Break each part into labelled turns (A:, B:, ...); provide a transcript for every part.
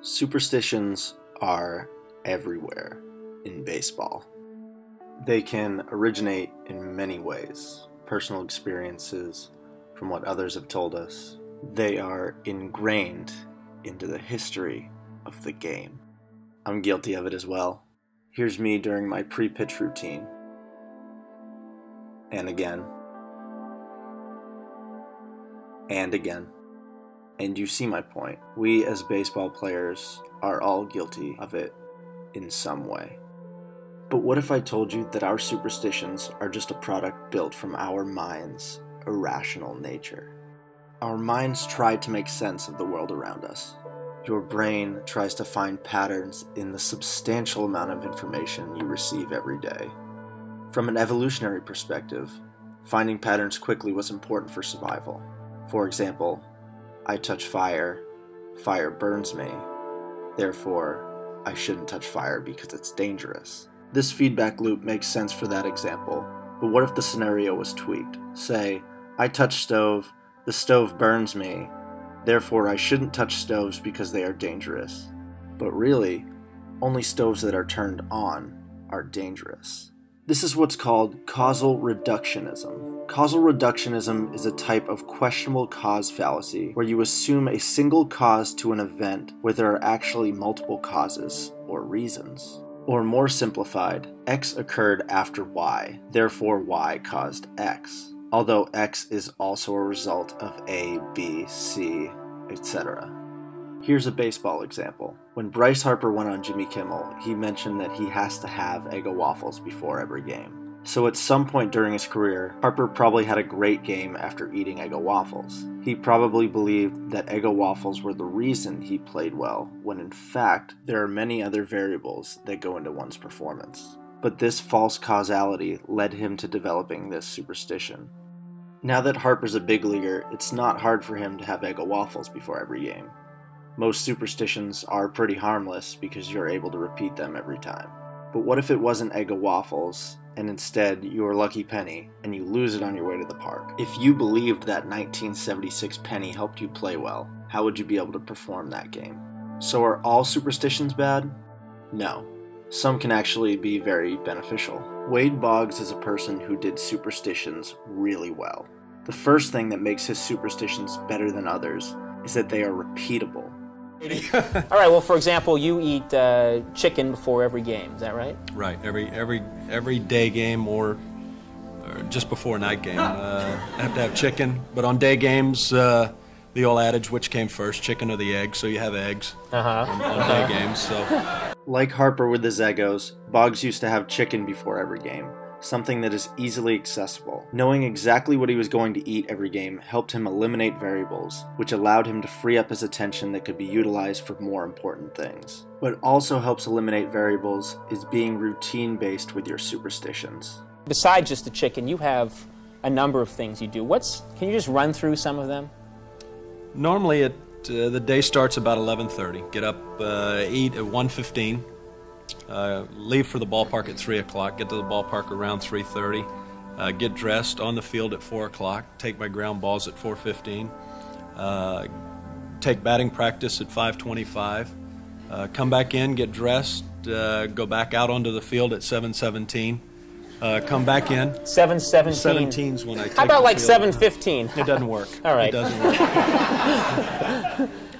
A: Superstitions are everywhere in baseball. They can originate in many ways. Personal experiences, from what others have told us. They are ingrained into the history of the game. I'm guilty of it as well. Here's me during my pre-pitch routine. And again. And again. And you see my point. We as baseball players are all guilty of it in some way. But what if I told you that our superstitions are just a product built from our mind's irrational nature? Our minds try to make sense of the world around us. Your brain tries to find patterns in the substantial amount of information you receive every day. From an evolutionary perspective, finding patterns quickly was important for survival. For example, I touch fire, fire burns me, therefore I shouldn't touch fire because it's dangerous. This feedback loop makes sense for that example, but what if the scenario was tweaked? Say, I touch stove, the stove burns me, therefore I shouldn't touch stoves because they are dangerous. But really, only stoves that are turned on are dangerous. This is what's called causal reductionism. Causal reductionism is a type of questionable cause fallacy where you assume a single cause to an event where there are actually multiple causes or reasons. Or more simplified, X occurred after Y, therefore Y caused X, although X is also a result of A, B, C, etc. Here's a baseball example. When Bryce Harper went on Jimmy Kimmel, he mentioned that he has to have Eggo waffles before every game. So at some point during his career, Harper probably had a great game after eating Eggo waffles. He probably believed that Eggo waffles were the reason he played well, when in fact, there are many other variables that go into one's performance. But this false causality led him to developing this superstition. Now that Harper's a big leaguer, it's not hard for him to have Eggo waffles before every game. Most superstitions are pretty harmless because you're able to repeat them every time. But what if it wasn't Eggo waffles, and instead you're Lucky Penny, and you lose it on your way to the park? If you believed that 1976 penny helped you play well, how would you be able to perform that game? So are all superstitions bad? No. Some can actually be very beneficial. Wade Boggs is a person who did superstitions really well. The first thing that makes his superstitions better than others is that they are repeatable.
B: All right, well, for example, you eat chicken before every game, is that right?
C: Right, every day game or just before a night game. I have to have chicken, but on day games, the old adage, which came first, chicken or the egg, so you have eggs on day games. So,
A: like Harper with his Eggos, Boggs used to have chicken before every game. Something that is easily accessible. Knowing exactly what he was going to eat every game helped him eliminate variables, which allowed him to free up his attention that could be utilized for more important things. What also helps eliminate variables is being routine-based with your superstitions.
B: Besides just the chicken, you have a number of things you do. Can you just run through some of them?
C: normally the day starts about 11:30. Get up, eat at 1:15. Leave for the ballpark at 3 o'clock, get to the ballpark around 3:30, get dressed on the field at 4 o'clock, take my ground balls at 4:15, take batting practice at 5:25, come back in, get dressed, go back out onto the field at 7:17, come back in.
B: 7:17.
C: 17's when I take
B: How about like
C: field.
B: 7:15?
C: It doesn't work.
B: All right.
C: It doesn't work.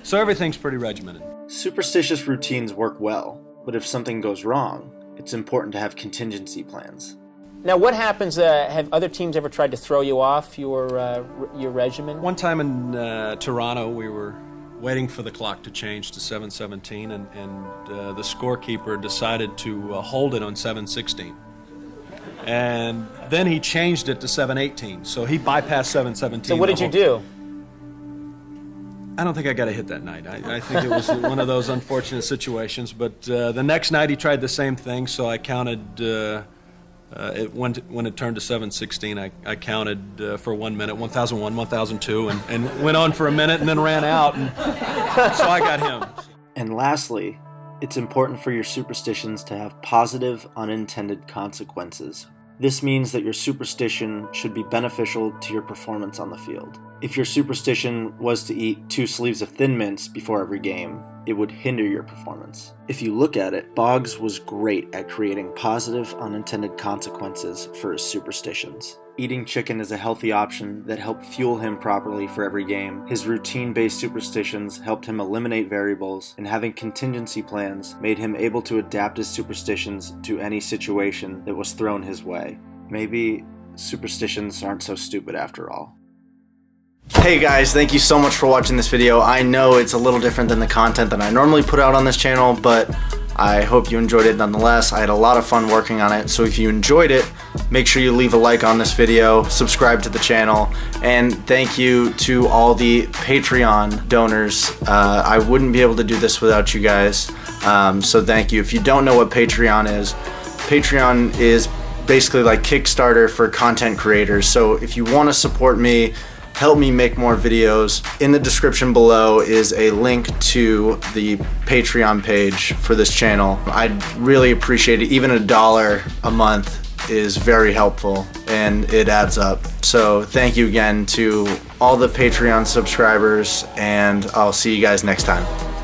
C: So everything's pretty regimented.
A: Superstitious routines work well, but if something goes wrong, it's important to have contingency plans.
B: Now, what happens? Have other teams ever tried to throw you off your regimen?
C: One time in Toronto, we were waiting for the clock to change to 7:17, and the scorekeeper decided to hold it on 7:16. And then he changed it to 7:18, so he bypassed 7:17.
B: So what did you do?
C: I don't think I got a hit that night. I think it was one of those unfortunate situations. But the next night he tried the same thing, so I counted, when it turned to 7:16, I counted for 1 minute, 1001, 1002, and went on for a minute and then ran out, and so I got him.
A: And lastly, it's important for your superstitions to have positive, unintended consequences. This means that your superstition should be beneficial to your performance on the field. If your superstition was to eat 2 sleeves of Thin Mints before every game, it would hinder your performance. If you look at it, Boggs was great at creating positive, unintended consequences for his superstitions. Eating chicken is a healthy option that helped fuel him properly for every game. His routine-based superstitions helped him eliminate variables, and having contingency plans made him able to adapt his superstitions to any situation that was thrown his way. Maybe superstitions aren't so stupid after all. Hey guys, thank you so much for watching this video. I know it's a little different than the content that I normally put out on this channel, but I hope you enjoyed it nonetheless. I had a lot of fun working on it, so if you enjoyed it, make sure you leave a like on this video, subscribe to the channel, and thank you to all the Patreon donors. I wouldn't be able to do this without you guys, so thank you. If you don't know what Patreon is basically like Kickstarter for content creators. So if you want to support me, help me make more videos, in the description below is a link to the Patreon page for this channel. I'd really appreciate it. Even $1 a month is very helpful and it adds up. So thank you again to all the Patreon subscribers, and I'll see you guys next time.